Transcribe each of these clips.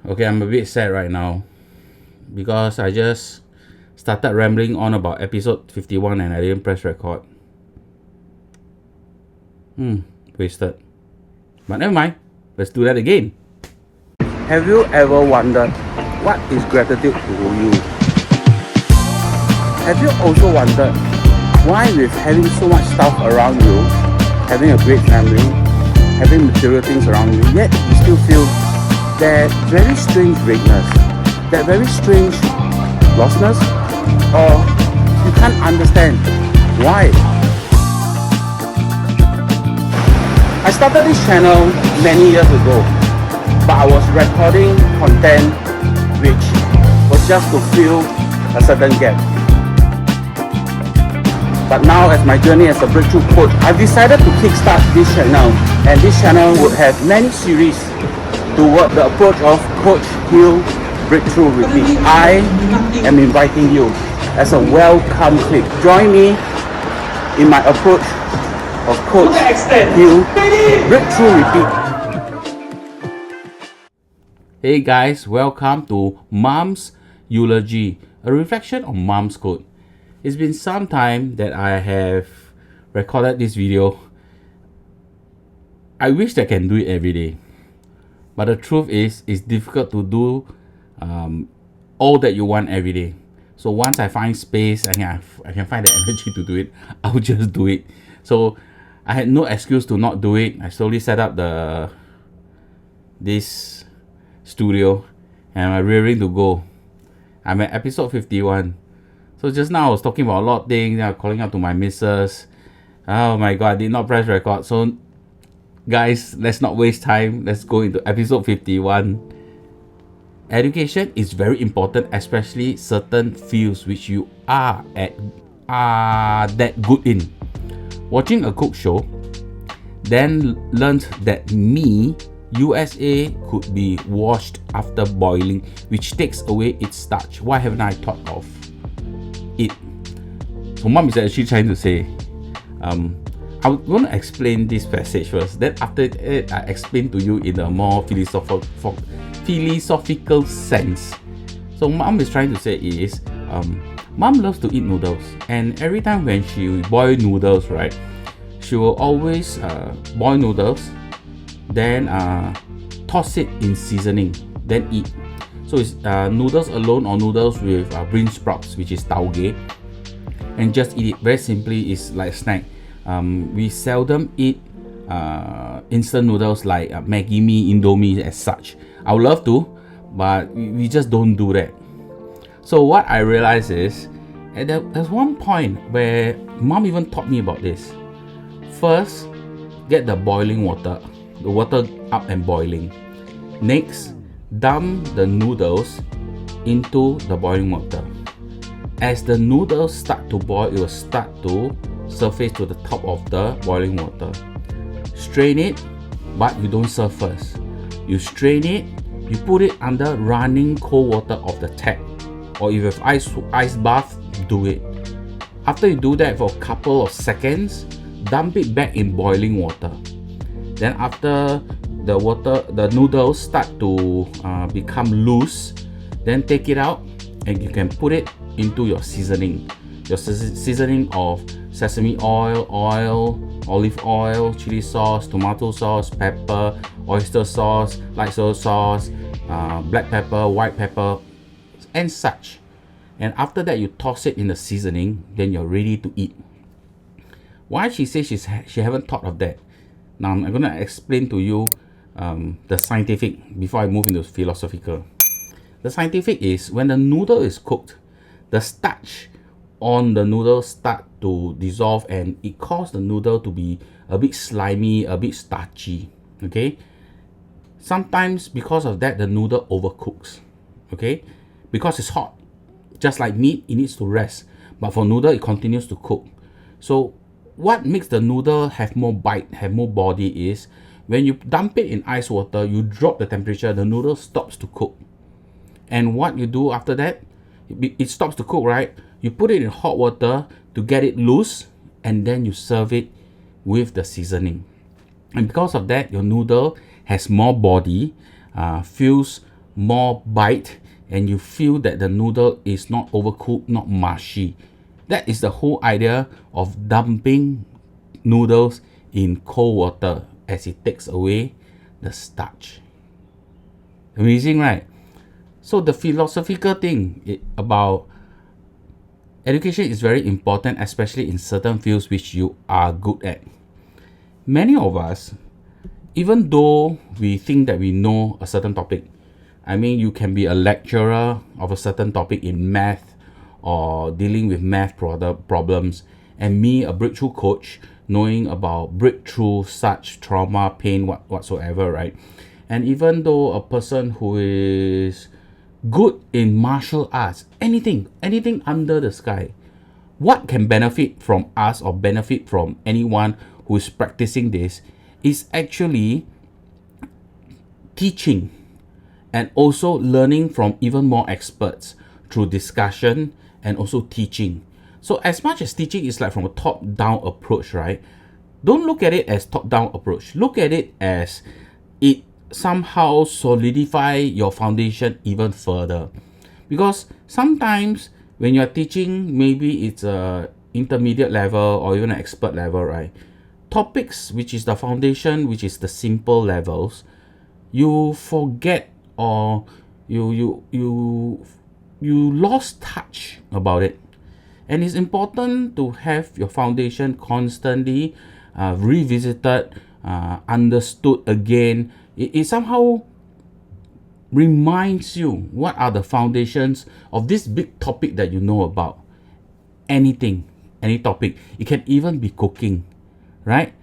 Okay, I'm a bit sad right now because I just started rambling on about episode 51 and I didn't press record. Wasted. But never mind, let's do that again. Have you ever wondered what is gratitude to you? Have you also wondered why with having so much stuff around you, having a great family, having material things around you, yet you still feel that very strange vagueness, that very strange lostness, or you can't understand why? I started this channel many years ago, but I was recording content which was just to fill a certain gap. But now, as my journey as a breakthrough coach, I've decided to kickstart this channel, and this channel would have many series toward the approach of Coach Heal Breakthrough with me. I am inviting you as a welcome clip. Join me in my approach of Coach Heal Breakthrough Repeat. Hey guys, welcome to Mom's Eulogy, a reflection on Mom's Code. It's been some time that I have recorded this video. I wish I can do it every day, but the truth is, it's difficult to do all that you want every day. So once I find space and I can find the energy to do it, I'll just do it. So I had no excuse to not do it. I slowly set up this studio and I'm rearing to go. I'm at episode 51. So just now I was talking about a lot of things. I'm calling out to my missus. Oh my god, I did not press record. So guys, let's not waste time. Let's go into episode 51. Education is very important, especially certain fields which you are that good in. Watching a cook show, then learned that Mee USA could be washed after boiling, which takes away its starch. Why haven't I thought of it? So mom is actually trying to say, I'm going to explain this passage first. Then after it, I explain to you in a more philosophical sense. So mom is trying to say is, mom loves to eat noodles, and every time when she boil noodles, right, she will always boil noodles, then toss it in seasoning, then eat. So it's noodles alone or noodles with bean sprouts, which is 𝘀𝗀𝗶𝗱, and just eat it. Very simply, it's like a snack. We seldom eat instant noodles like Maggi Mee, Indomie as such. I would love to, but we just don't do that. So what I realized is, there's one point where mom even taught me about this. First, get the boiling water, the water up and boiling. Next, dump the noodles into the boiling water. As the noodles start to boil, it will start to surface to the top of the boiling water. Strain it, but you don't serve first. You strain it, you put it under running cold water of the tap, or if you have ice bath, do it. After you do that for a couple of seconds, dump it back in boiling water. Then after the noodles start to become loose, then take it out and you can put it into your seasoning. Your seasoning of sesame oil, olive oil, chili sauce, tomato sauce, pepper, oyster sauce, light soy sauce, black pepper, white pepper, and such. And after that, you toss it in the seasoning, then you're ready to eat. Why she says she haven't thought of that. Now I'm going to explain to you the scientific before I move into philosophical. The scientific is when the noodle is cooked, the starch on the noodle start to dissolve and it causes the noodle to be a bit slimy, a bit starchy. Okay, sometimes because of that the noodle overcooks. Okay, because it's hot, just like meat, it needs to rest, but for noodle it continues to cook. So what makes the noodle have more bite, have more body is when you dump it in ice water, you drop the temperature, the noodle stops to cook. And what you do after that, it stops to cook, right? You put it in hot water to get it loose, and then you serve it with the seasoning. And because of that, your noodle has more body, feels more bite, and you feel that the noodle is not overcooked, not mushy. That is the whole idea of dumping noodles in cold water, as it takes away the starch. Amazing, right? So the philosophical thing about education is very important, especially in certain fields which you are good at. Many of us, even though we think that we know a certain topic, I mean, you can be a lecturer of a certain topic in math or dealing with math problems, and me, a breakthrough coach, knowing about breakthrough, such trauma, pain, whatsoever, right? And even though a person who is good in martial arts, anything under the sky, what can benefit from us or benefit from anyone who is practicing this is actually teaching and also learning from even more experts through discussion and also teaching. So as much as teaching is like from a top-down approach, right? Don't look at it as top-down approach. Look at it as it somehow solidify your foundation even further. Because sometimes when you're teaching, maybe it's a intermediate level or even an expert level, right? Topics which is the foundation, which is the simple levels, you forget or you lost touch about it. And it's important to have your foundation constantly revisited, understood again. It somehow reminds you what are the foundations of this big topic that you know about. Anything, any topic. It can even be cooking, right?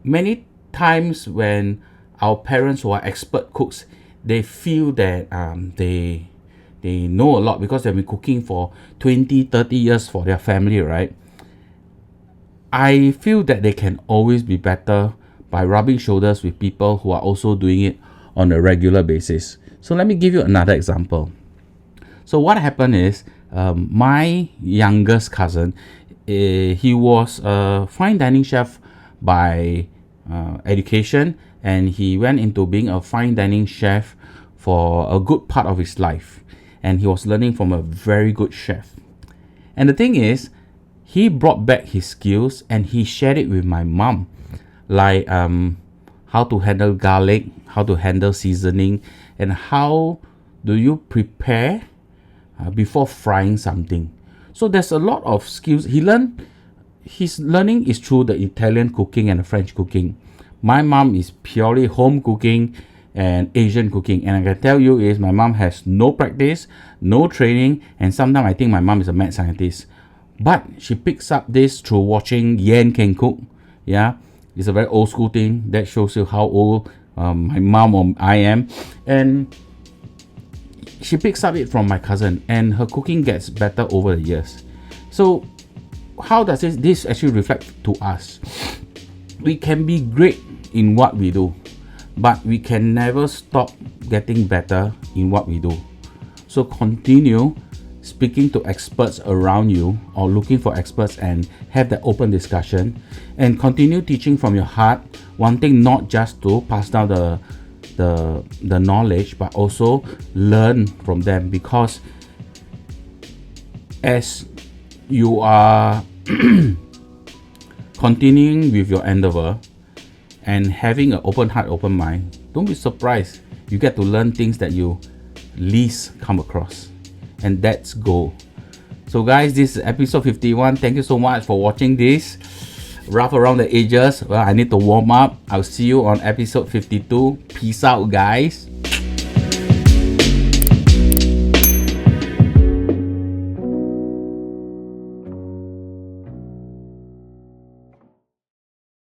Many times when our parents who are expert cooks, they feel that they know a lot because they've been cooking for 20-30 years for their family, right? I feel that they can always be better by rubbing shoulders with people who are also doing it on a regular basis. So let me give you another example. So what happened is my youngest cousin, he was a fine dining chef by education, and he went into being a fine dining chef for a good part of his life, and he was learning from a very good chef. And the thing is, he brought back his skills and he shared it with my mom, like how to handle garlic, how to handle seasoning, and how do you prepare before frying something. So there's a lot of skills he learned. His learning is through the Italian cooking and the French cooking. My mom is purely home cooking and Asian cooking, and I can tell you is my mom has no practice, no training, and sometimes I think my mom is a mad scientist. But she picks up this through watching Yan can cook. Yeah, it's a very old school thing that shows you how old my mom or I am. And she picks up it from my cousin, and her cooking gets better over the years. So how does this actually reflect to us? We can be great in what we do, but we can never stop getting better in what we do. So continue speaking to experts around you or looking for experts and have that open discussion, and continue teaching from your heart, wanting not just to pass down the knowledge but also learn from them. Because as you are continuing with your endeavor and having an open heart, open mind, don't be surprised you get to learn things that you least come across, and that's gold. So guys, this is episode 51. Thank you so much for watching this rough around the edges. Well, I need to warm up. I'll see you on episode 52. Peace out, guys.